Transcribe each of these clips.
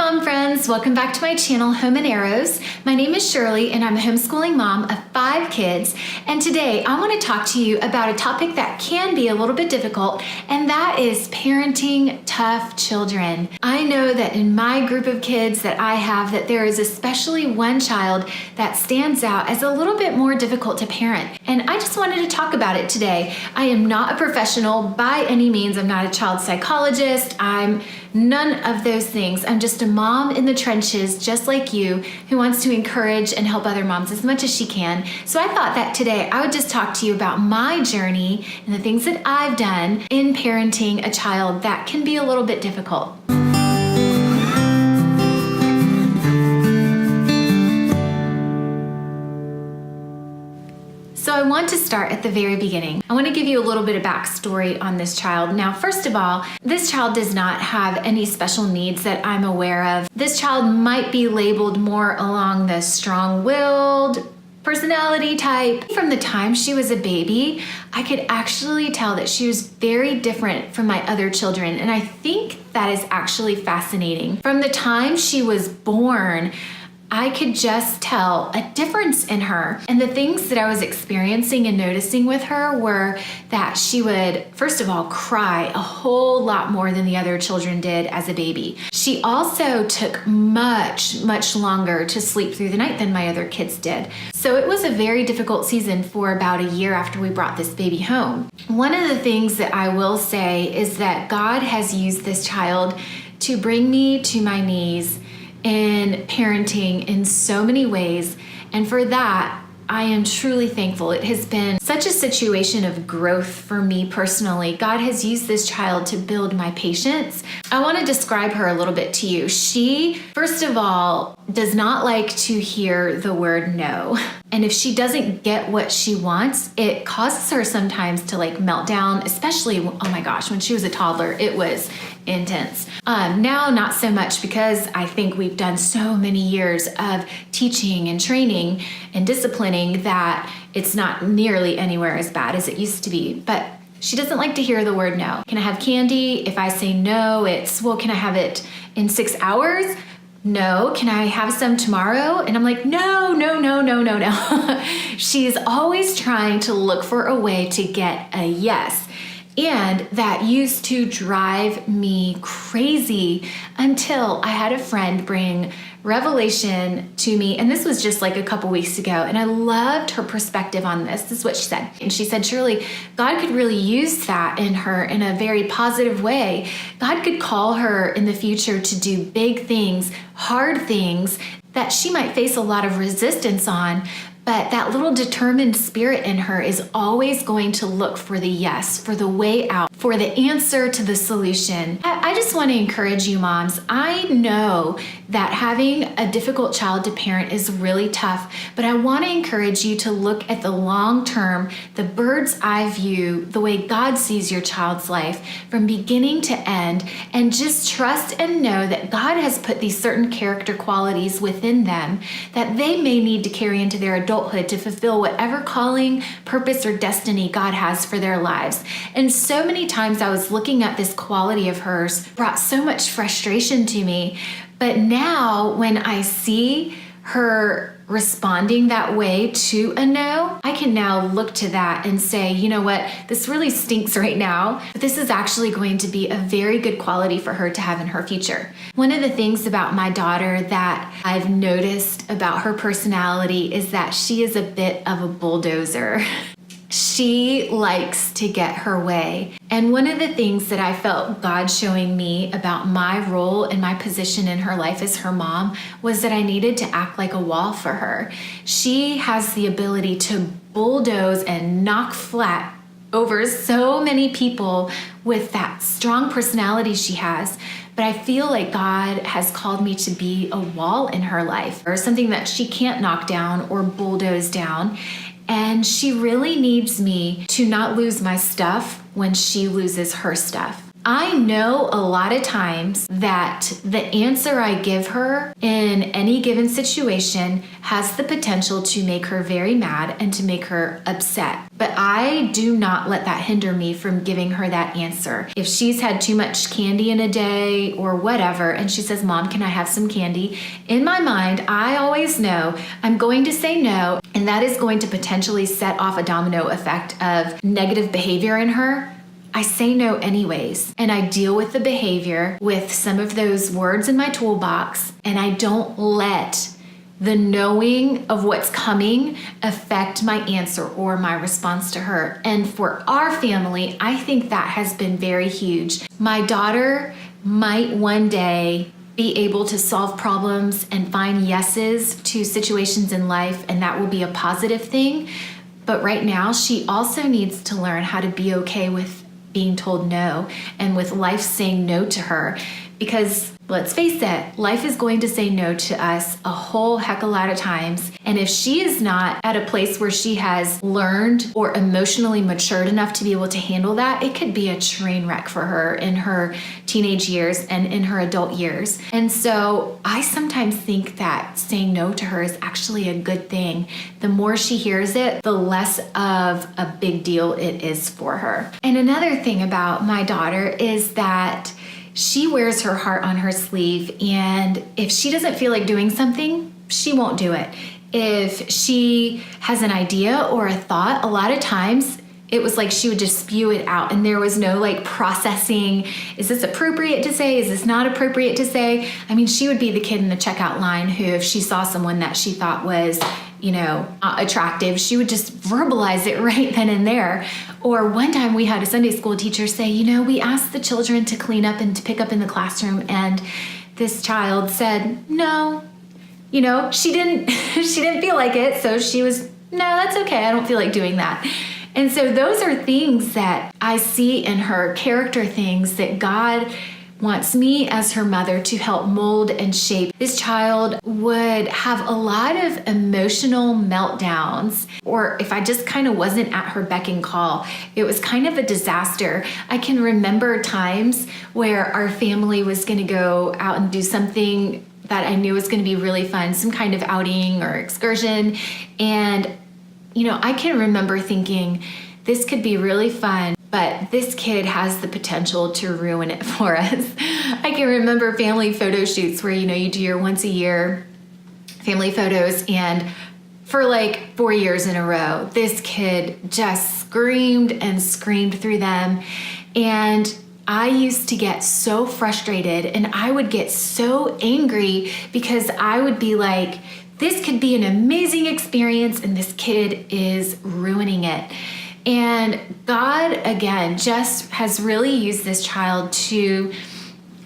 mom friends, welcome back to my channel, Home and Arrows. My name is Shirley and I'm a homeschooling mom of 5 kids. And today I want to talk to you about a topic that can be a little bit difficult, and that is parenting tough children. I know that in my group of kids that I have, that there is especially one child that stands out as a little bit more difficult to parent. And I just wanted to talk about it today. I am not a professional by any means. I'm not a child psychologist. I'm none of those things. I'm just a mom in the trenches, just like you, who wants to encourage and help other moms as much as she can. So I thought that today I would just talk to you about my journey and the things that I've done in parenting a child that can be a little bit difficult. So I want to start at the very beginning. I want to give you a little bit of backstory on this child. Now, first of all, this child does not have any special needs that I'm aware of. This child might be labeled more along the strong-willed personality type. From the time she was a baby, I could actually tell that she was very different from my other children, and I think that is actually fascinating. From the time she was born, I could just tell a difference in her. And the things that I was experiencing and noticing with her were that she would, first of all, cry a whole lot more than the other children did as a baby. She also took much longer to sleep through the night than my other kids did. So it was a very difficult season for about a year after we brought this baby home. One of the things that I will say is that God has used this child to bring me to my knees in parenting in so many ways, and for that I am truly thankful. It has been such a situation of growth for me personally. God has used this child to build my patience. I want to describe her a little bit to you. She, first of all, does not like to hear the word no. And if she doesn't get what she wants, it causes her sometimes to melt down, especially, oh my gosh, when she was a toddler, it was intense. Now, not so much, because I think we've done so many years of teaching and training and disciplining that it's not nearly anywhere as bad as it used to be. But she doesn't like to hear the word no. Can I have candy? If I say no, it's, well, can I have it in 6 hours? No. Can I have some tomorrow? And I'm like, no. She's always trying to look for a way to get a yes. And that used to drive me crazy until I had a friend bring revelation to me. And this was just a couple weeks ago. And I loved her perspective on this. This is what she said. And she said, Shirley, God could really use that in her in a very positive way. God could call her in the future to do big things, hard things that she might face a lot of resistance on. But that little determined spirit in her is always going to look for the yes, for the way out, for the answer to the solution. I just want to encourage you moms. I know that having a difficult child to parent is really tough, but I want to encourage you to look at the long term, the bird's eye view, the way God sees your child's life from beginning to end, and just trust and know that God has put these certain character qualities within them that they may need to carry into their adulthood to fulfill whatever calling, purpose, or destiny God has for their lives. And so many times I was looking at this quality of hers, brought so much frustration to me. But now when I see her responding that way to a no, I can now look to that and say, you know what, this really stinks right now, but this is actually going to be a very good quality for her to have in her future. One of the things about my daughter that I've noticed about her personality is that she is a bit of a bulldozer. She likes to get her way. And one of the things that I felt God showing me about my role and my position in her life as her mom was that I needed to act like a wall for her. She has the ability to bulldoze and knock flat over so many people with that strong personality she has. But I feel like God has called me to be a wall in her life, or something that she can't knock down or bulldoze down. And she really needs me to not lose my stuff when she loses her stuff. I know a lot of times that the answer I give her in any given situation has the potential to make her very mad and to make her upset. But I do not let that hinder me from giving her that answer. If she's had too much candy in a day or whatever, and she says, Mom, can I have some candy? In my mind, I always know I'm going to say no, and that is going to potentially set off a domino effect of negative behavior in her. I say no anyways, and I deal with the behavior with some of those words in my toolbox, and I don't let the knowing of what's coming affect my answer or my response to her. And for our family, I think that has been very huge. My daughter might one day be able to solve problems and find yeses to situations in life, and that will be a positive thing. But right now, she also needs to learn how to be okay with being told no and with life saying no to her. Because let's face it, life is going to say no to us a whole heck of a lot of times. And if she is not at a place where she has learned or emotionally matured enough to be able to handle that, it could be a train wreck for her in her teenage years and in her adult years. And so I sometimes think that saying no to her is actually a good thing. The more she hears it, the less of a big deal it is for her. And another thing about my daughter is that she wears her heart on her sleeve, and if she doesn't feel like doing something, she won't do it. If she has an idea or a thought, a lot of times it was like she would just spew it out, and there was no like processing. Is this appropriate to say? Is this not appropriate to say? I mean, she would be the kid in the checkout line who, if she saw someone that she thought was, attractive, she would just verbalize it right then and there. Or one time we had a Sunday school teacher say, we asked the children to clean up and to pick up in the classroom, and this child said, no, she didn't feel like it. So she was, no, that's okay. I don't feel like doing that. And so those are things that I see in her, character things that God wants me as her mother to help mold and shape. This child would have a lot of emotional meltdowns, or if I just kind of wasn't at her beck and call, it was kind of a disaster. I can remember times where our family was going to go out and do something that I knew was going to be really fun, some kind of outing or excursion. And, I can remember thinking, this could be really fun, but this kid has the potential to ruin it for us. I can remember family photo shoots where, you do your once a year family photos, and for like 4 years in a row, this kid just screamed and screamed through them. And I used to get so frustrated, and I would get so angry because I would be like, this could be an amazing experience, and this kid is ruining it. And God, again, just has really used this child to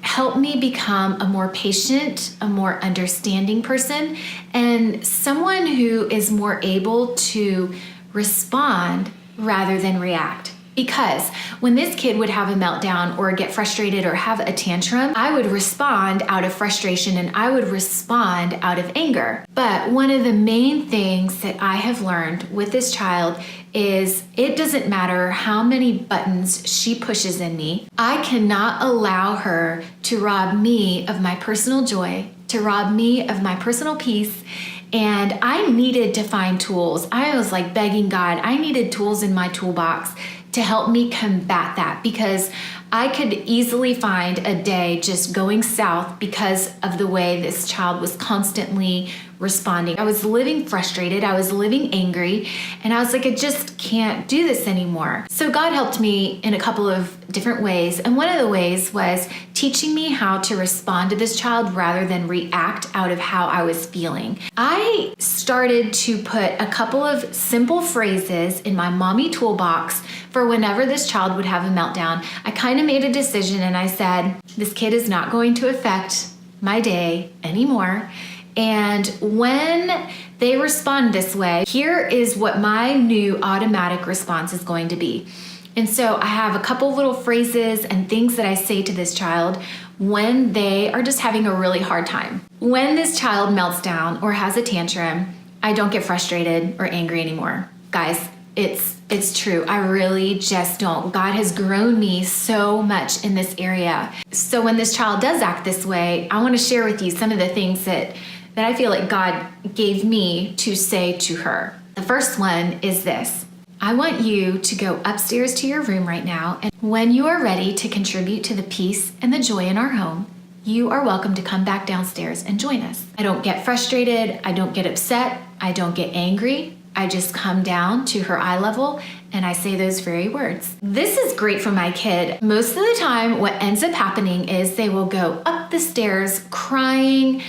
help me become a more patient, a more understanding person, and someone who is more able to respond rather than react. Because when this kid would have a meltdown or get frustrated or have a tantrum, I would respond out of frustration and I would respond out of anger. But one of the main things that I have learned with this child is it doesn't matter how many buttons she pushes in me. I cannot allow her to rob me of my personal joy, to rob me of my personal peace. And I needed to find tools. I was like begging God, I needed tools in my toolbox to help me combat that, because I could easily find a day just going south because of the way this child was constantly responding. I was living frustrated, I was living angry, and I was like, I just can't do this anymore. So God helped me in a couple of different ways, and one of the ways was teaching me how to respond to this child rather than react out of how I was feeling. I started to put a couple of simple phrases in my mommy toolbox for whenever this child would have a meltdown. I kind of made a decision and I said, this kid is not going to affect my day anymore. And when they respond this way, here is what my new automatic response is going to be. And so I have a couple little phrases and things that I say to this child when they are just having a really hard time. When this child melts down or has a tantrum, I don't get frustrated or angry anymore. Guys, it's It's true. I really just don't. God has grown me so much in this area. So when this child does act this way, I want to share with you some of the things that I feel like God gave me to say to her. The first one is this. I want you to go upstairs to your room right now, and when you are ready to contribute to the peace and the joy in our home, you are welcome to come back downstairs and join us. I don't get frustrated. I don't get upset. I don't get angry. I just come down to her eye level and I say those very words. This is great for my kid. Most of the time, what ends up happening is they will go up the stairs crying.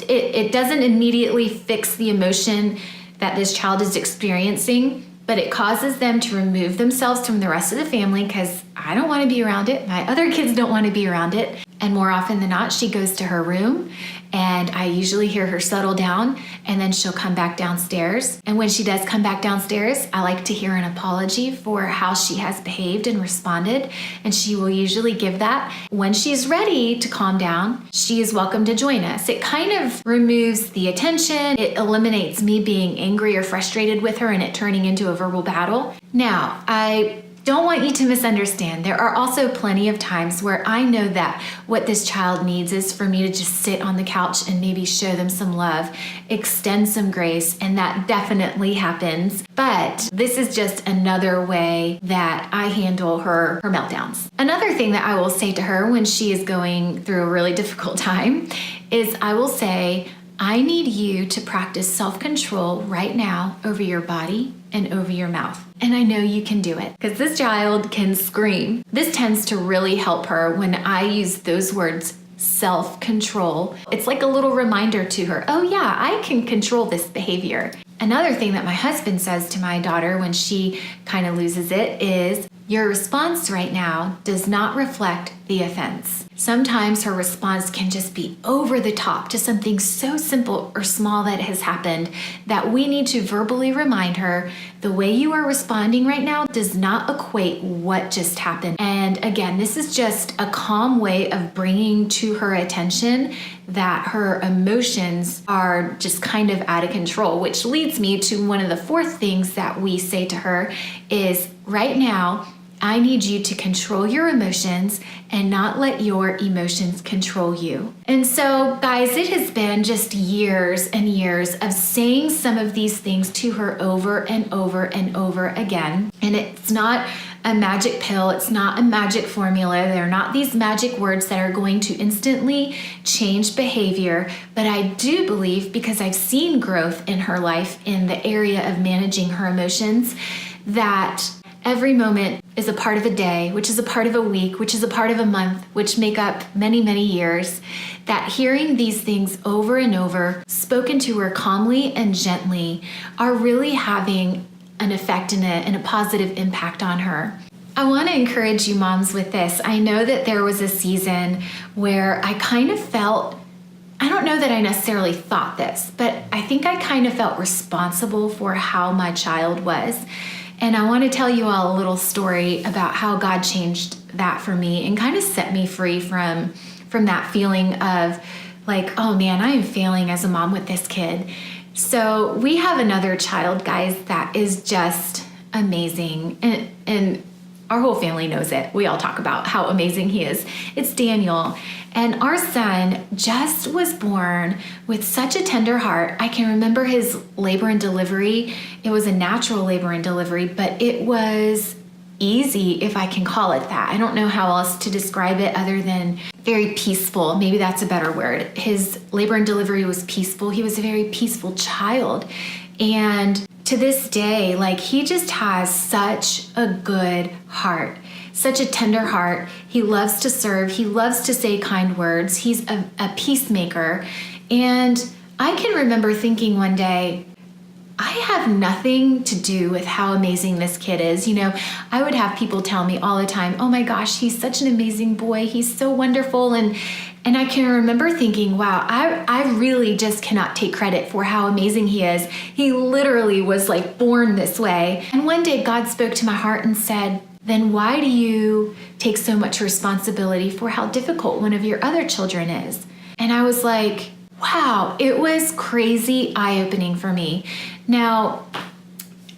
It doesn't immediately fix the emotion that this child is experiencing, but it causes them to remove themselves from the rest of the family because I don't want to be around it. My other kids don't want to be around it. And more often than not, she goes to her room and I usually hear her settle down and then she'll come back downstairs. And when she does come back downstairs, I like to hear an apology for how she has behaved and responded. And she will usually give that. When she's ready to calm down, she is welcome to join us. It kind of removes the attention. It eliminates me being angry or frustrated with her and it turning into a verbal battle. Now, I don't want you to misunderstand. There are also plenty of times where I know that what this child needs is for me to just sit on the couch and maybe show them some love, extend some grace, and that definitely happens. But this is just another way that I handle her meltdowns. Another thing that I will say to her when she is going through a really difficult time is I will say, I need you to practice self-control right now over your body and over your mouth. And I know you can do it because this child can scream. This tends to really help her when I use those words, self-control. It's like a little reminder to her, oh yeah, I can control this behavior. Another thing that my husband says to my daughter when she kind of loses it is, your response right now does not reflect the offense. Sometimes her response can just be over the top to something so simple or small that has happened that we need to verbally remind her the way you are responding right now does not equate what just happened. And again, this is just a calm way of bringing to her attention that her emotions are just kind of out of control, which leads me to one of the fourth things that we say to her is right now, I need you to control your emotions and not let your emotions control you. And so, guys, it has been just years and years of saying some of these things to her over and over and over again. And it's not a magic pill. It's not a magic formula. They're not these magic words that are going to instantly change behavior. But I do believe, because I've seen growth in her life in the area of managing her emotions, that every moment is a part of a day, which is a part of a week, which is a part of a month, which make up many, many years, that hearing these things over and over, spoken to her calmly and gently, are really having an effect and a positive impact on her. I want to encourage you moms with this. I know that there was a season where I kind of felt, I don't know that I necessarily thought this, but I think I kind of felt responsible for how my child was. And I want to tell you all a little story about how God changed that for me and kind of set me free from that feeling of like, oh man, I am failing as a mom with this kid. So we have another child, guys, that is just amazing. And our whole family knows it. We all talk about how amazing he is. It's Daniel. And our son just was born with such a tender heart. I can remember his labor and delivery. It was a natural labor and delivery, but it was easy, if I can call it that. I don't know how else to describe it other than very peaceful. Maybe that's a better word. His labor and delivery was peaceful. He was a very peaceful child. And to this day, like, he just has such a good heart. Such a tender heart. He loves to serve. He loves to say kind words. He's a peacemaker. And I can remember thinking one day, I have nothing to do with how amazing this kid is. You know, I would have people tell me all the time, oh my gosh, he's such an amazing boy. He's so wonderful. And I can remember thinking, wow, I really just cannot take credit for how amazing he is. He literally was like born this way. And one day God spoke to my heart and said, then why do you take so much responsibility for how difficult one of your other children is? And I was like, wow, it was crazy eye-opening for me. Now,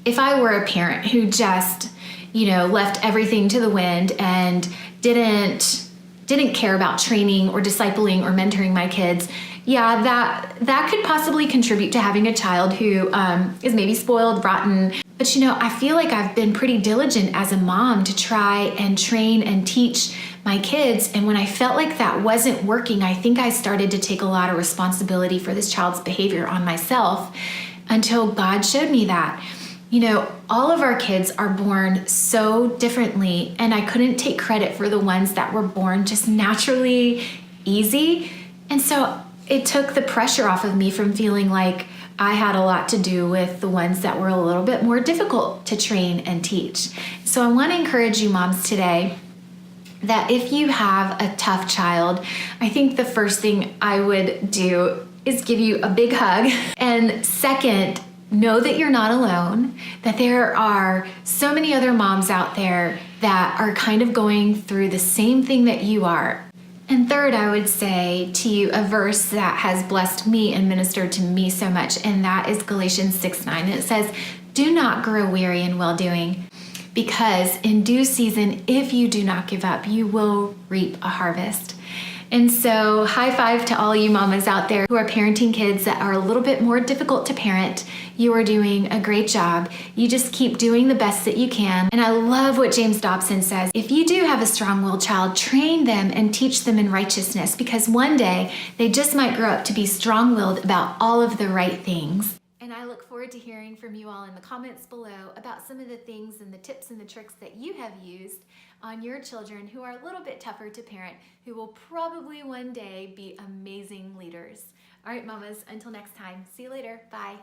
If I were a parent who just, left everything to the wind and didn't care about training or discipling or mentoring my kids, yeah, that could possibly contribute to having a child who is maybe spoiled, rotten. But I feel like I've been pretty diligent as a mom to try and train and teach my kids. And when I felt like that wasn't working, I think I started to take a lot of responsibility for this child's behavior on myself until God showed me that. All of our kids are born so differently, and I couldn't take credit for the ones that were born just naturally easy. And so it took the pressure off of me from feeling like I had a lot to do with the ones that were a little bit more difficult to train and teach. So I want to encourage you moms today that if you have a tough child, I think the first thing I would do is give you a big hug. And second, know that you're not alone, that there are so many other moms out there that are kind of going through the same thing that you are. And third, I would say to you a verse that has blessed me and ministered to me so much, and that is Galatians 6:9. And it says, "Do not grow weary in well-doing, because in due season, if you do not give up, you will reap a harvest." And so high five to all you mamas out there who are parenting kids that are a little bit more difficult to parent. You are doing a great job. You just keep doing the best that you can. And I love what James Dobson says. If you do have a strong-willed child, train them and teach them in righteousness, because one day they just might grow up to be strong-willed about all of the right things. And I look forward to hearing from you all in the comments below about some of the things and the tips and the tricks that you have used on your children who are a little bit tougher to parent, who will probably one day be amazing leaders. All right, mamas, until next time, see you later. Bye.